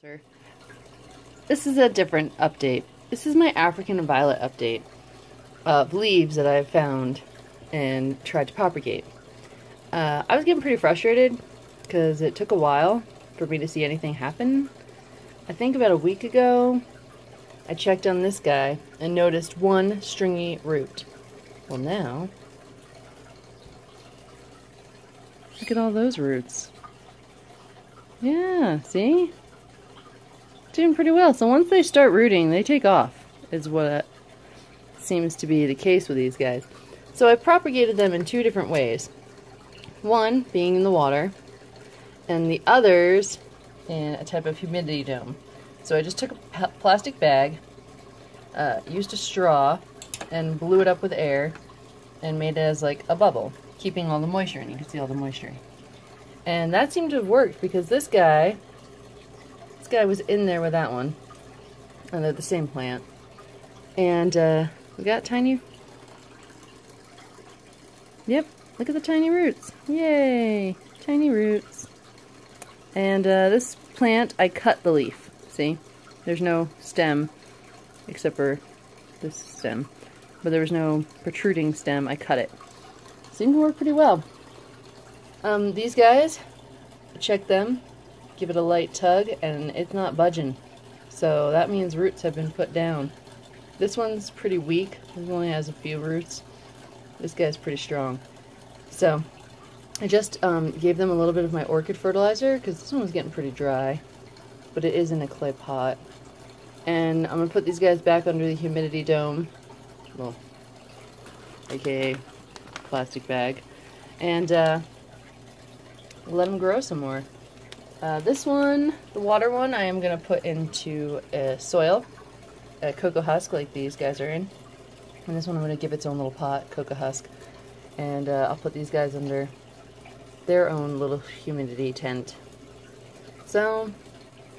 filter. This is a different update. This is my African Violet update of leaves that I've found and tried to propagate. I was getting pretty frustrated because it took a while for me to see anything happen. I think about a week ago I checked on this guy and noticed one stringy root. Well, now look at all those roots. Yeah, see? Doing pretty well. So once they start rooting, they take off, is what seems to be the case with these guys. So I propagated them in two different ways. One being in the water, and the others in a type of humidity dome. So I just took a plastic bag, used a straw, and blew it up with air, and made it as like a bubble, keeping all the moisture in. You can see all the moisture. And that seemed to have worked because this guy was in there with that one. And they're the same plant. And we got tiny... Yep, look at the tiny roots. Yay! Tiny roots. And this plant, I cut the leaf. See? There's no stem, except for this stem. But there was no protruding stem. I cut it. Seemed to work pretty well. These guys, check them, give it a light tug, and it's not budging. So that means roots have been put down. This one's pretty weak. It only has a few roots. This guy's pretty strong. So I just gave them a little bit of my orchid fertilizer because this one was getting pretty dry, but it is in a clay pot. And I'm going to put these guys back under the humidity dome, well, aka plastic bag, and let them grow some more. This one, the water one, I am going to put into soil, a cocoa husk like these guys are in. And this one I'm going to give its own little pot, cocoa husk. And I'll put these guys under their own little humidity tent. So,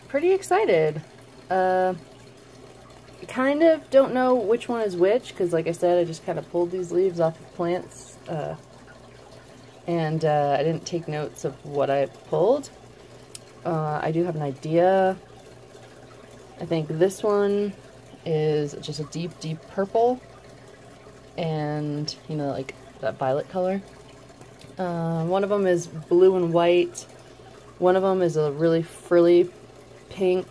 pretty excited. Kind of don't know which one is which, because like I said, I just kind of pulled these leaves off of plants. And I didn't take notes of what I pulled. I do have an idea. I think this one is just a deep, deep purple. And, you know, like that violet color. One of them is blue and white. One of them is a really frilly pink.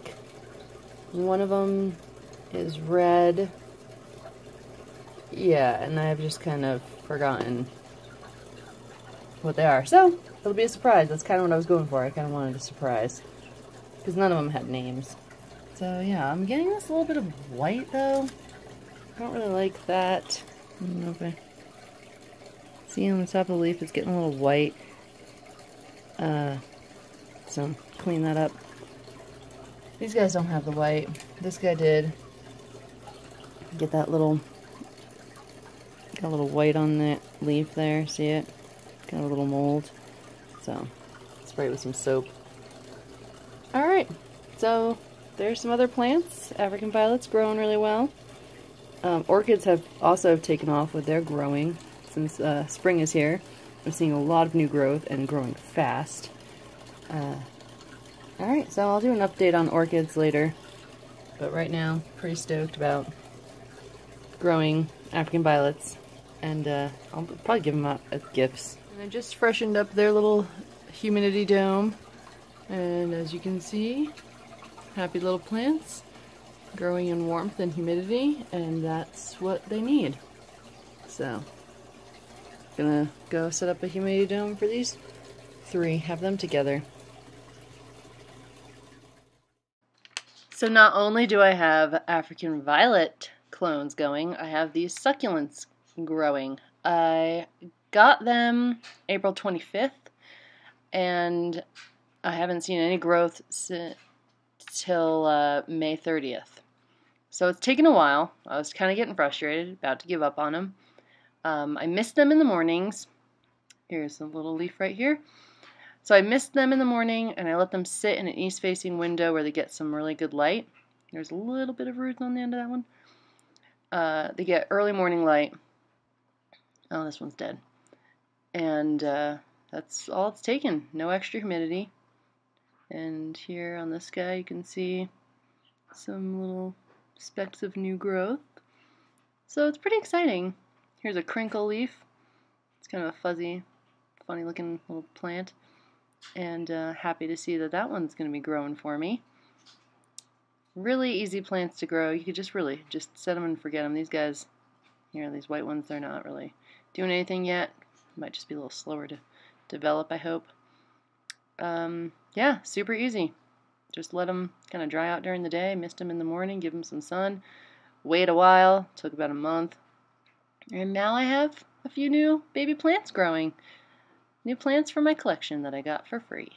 One of them is red. Yeah, and I've just kind of forgotten what they are. So, it'll be a surprise. That's kind of what I was going for. I kind of wanted a surprise. Because none of them had names. So, yeah, I'm getting this little bit of white, though. I don't really like that. I don't know if I... See on the top of the leaf, it's getting a little white. So, clean that up. These guys don't have the white. This guy did. Get that little... Got a little white on that leaf there. See it? Got a little mold. So, spray it with some soap. Alright, so there's some other plants. African violets growing really well. Orchids have also taken off with their growing since spring is here. I'm seeing a lot of new growth and growing fast. Alright, so I'll do an update on orchids later. But right now, pretty stoked about growing African violets. And I'll probably give them out as gifts. And I just freshened up their little humidity dome. And as you can see, happy little plants. Growing in warmth and humidity, and that's what they need. So, gonna go set up a humidity dome for these three, have them together. So not only do I have African violet clones going, I have these succulents growing. I got them April 25th, and I haven't seen any growth till May 30th. So it's taken a while. I was kind of getting frustrated, about to give up on them. I missed them in the mornings. Here's a little leaf right here. So I missed them in the morning, and I let them sit in an east-facing window where they get some really good light. There's a little bit of roots on the end of that one. They get early morning light. Oh, this one's dead. And that's all it's taken. No extra humidity. And here on this guy you can see some little specks of new growth. So it's pretty exciting. Here's a crinkle leaf. It's kind of a fuzzy, funny looking little plant. And happy to see that that one's going to be growing for me. Really easy plants to grow. You could just set them and forget them. These guys, these white ones, they're not really doing anything yet. Might just be a little slower to develop, I hope. Yeah, super easy. Just let them kind of dry out during the day, mist them in the morning, give them some sun, wait a while, took about a month, and now I have a few new baby plants growing. New plants for my collection that I got for free.